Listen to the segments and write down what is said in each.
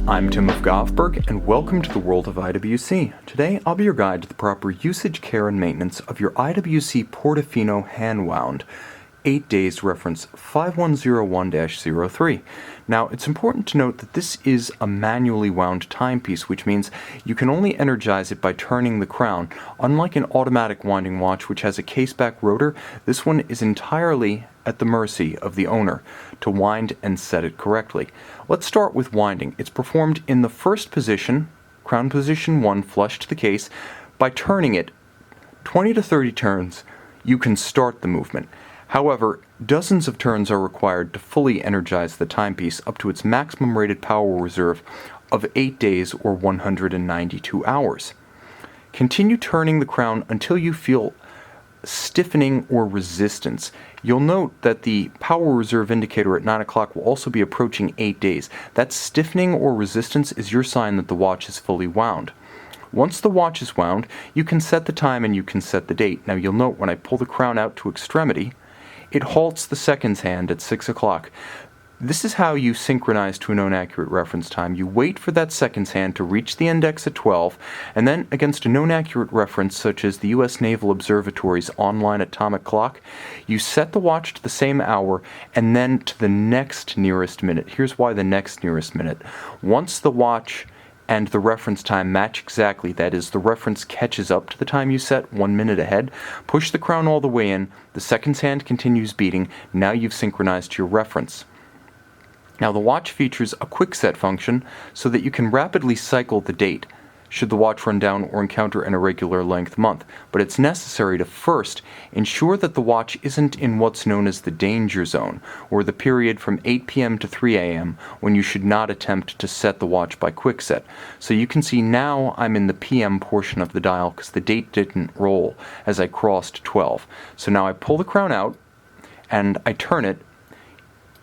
I'm Tim of Govberg, and welcome to the world of IWC. Today, I'll be your guide to the proper usage, care, and maintenance of your IWC Portofino hand wound, 8 days reference 5101-03. Now, it's important to note that this is a manually wound timepiece, which means you can only energize it by turning the crown. Unlike an automatic winding watch, which has a caseback rotor, this one is entirely at the mercy of the owner to wind and set it correctly. Let's start with winding. It's performed in the first position, crown position 1, flush to the case. By turning it 20 to 30 turns, you can start the movement. However, dozens of turns are required to fully energize the timepiece up to its maximum rated power reserve of 8 days or 192 hours. Continue turning the crown until you feel stiffening or resistance. You'll note that the power reserve indicator at 9 o'clock will also be approaching 8 days. That stiffening or resistance is your sign that the watch is fully wound. Once the watch is wound, you can set the time and you can set the date. Now you'll note when I pull the crown out to extremity, it halts the seconds hand at 6 o'clock. This is how you synchronize to a known accurate reference time. You wait for that seconds hand to reach the index at 12, and then against a known accurate reference such as the U.S. Naval Observatory's online atomic clock, you set the watch to the same hour and then to the next nearest minute. Here's why the next nearest minute. Once the watch and the reference time match exactly, that is, the reference catches up to the time you set 1 minute ahead, push the crown all the way in, the seconds hand continues beating, now you've synchronized to your reference. Now the watch features a quick set function so that you can rapidly cycle the date should the watch run down or encounter an irregular length month, but it's necessary to first ensure that the watch isn't in what's known as the danger zone, or the period from 8 p.m. to 3 a.m. when you should not attempt to set the watch by quick set. So you can see now I'm in the PM portion of the dial because the date didn't roll as I crossed 12. So now I pull the crown out and I turn it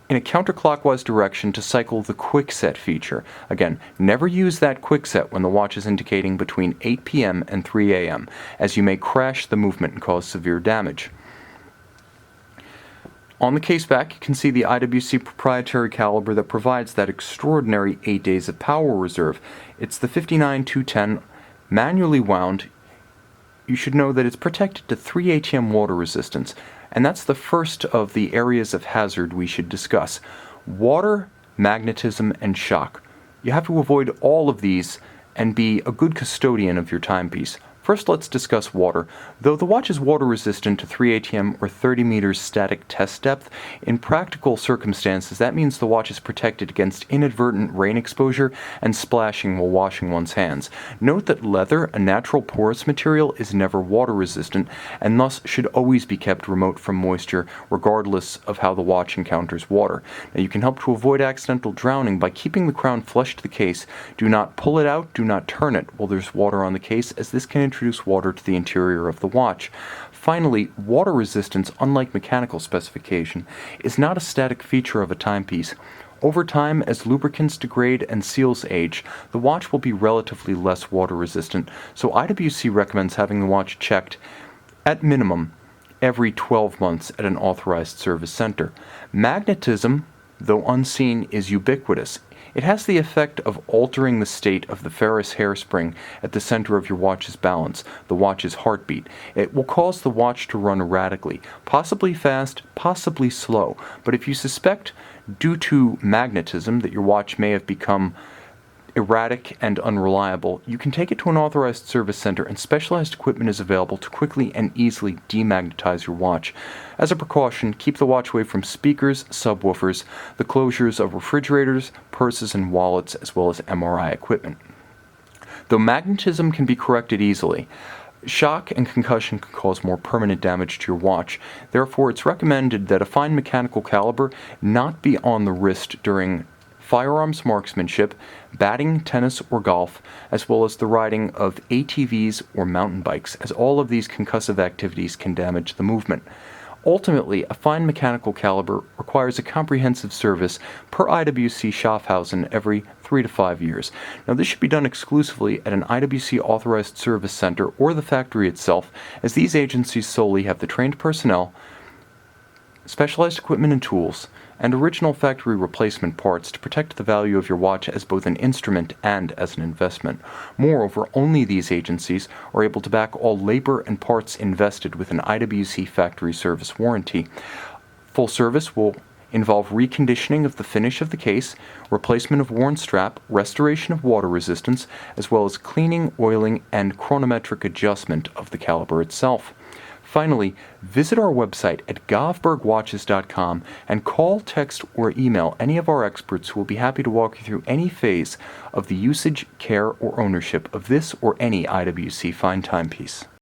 in a counterclockwise direction to cycle the quick set feature. Again, never use that quick set when the watch is indicating between 8 p.m. and 3 a.m., as you may crash the movement and cause severe damage. On the caseback, you can see the IWC proprietary caliber that provides that extraordinary 8 days of power reserve. It's the 59210, manually wound. You should know that it's protected to 3 ATM water resistance. And that's the first of the areas of hazard we should discuss. Water, magnetism, and shock. You have to avoid all of these and be a good custodian of your timepiece. First, let's discuss water. Though the watch is water resistant to 3 ATM or 30 meters static test depth, in practical circumstances that means the watch is protected against inadvertent rain exposure and splashing while washing one's hands. Note that leather, a natural porous material, is never water resistant and thus should always be kept remote from moisture regardless of how the watch encounters water. Now you can help to avoid accidental drowning by keeping the crown flush to the case. Do not pull it out, do not turn it while there's water on the case, as this can introduce water to the interior of the watch. Finally, water resistance, unlike mechanical specification, is not a static feature of a timepiece. Over time, as lubricants degrade and seals age, the watch will be relatively less water resistant, so IWC recommends having the watch checked at minimum every 12 months at an authorized service center. Magnetism, though unseen, is ubiquitous. It has the effect of altering the state of the ferrous hairspring at the center of your watch's balance, the watch's heartbeat. It will cause the watch to run erratically, possibly fast, possibly slow. But if you suspect, due to magnetism, that your watch may have become erratic and unreliable, you can take it to an authorized service center, and specialized equipment is available to quickly and easily demagnetize your watch. As a precaution, keep the watch away from speakers, subwoofers, the closures of refrigerators, purses, and wallets, as well as MRI equipment. Though magnetism can be corrected easily, shock and concussion can cause more permanent damage to your watch. Therefore, it's recommended that a fine mechanical caliber not be on the wrist during firearms marksmanship, batting, tennis, or golf, as well as the riding of ATVs or mountain bikes, as all of these concussive activities can damage the movement. Ultimately, a fine mechanical caliber requires a comprehensive service per IWC Schaffhausen every 3 to 5 years. Now, this should be done exclusively at an IWC authorized service center or the factory itself, as these agencies solely have the trained personnel specialized equipment and tools, and original factory replacement parts to protect the value of your watch as both an instrument and as an investment. Moreover, only these agencies are able to back all labor and parts invested with an IWC factory service warranty. Full service will involve reconditioning of the finish of the case, replacement of worn strap, restoration of water resistance, as well as cleaning, oiling, and chronometric adjustment of the caliber itself. Finally, visit our website at govbergwatches.com and call, text, or email any of our experts who will be happy to walk you through any phase of the usage, care, or ownership of this or any IWC fine timepiece.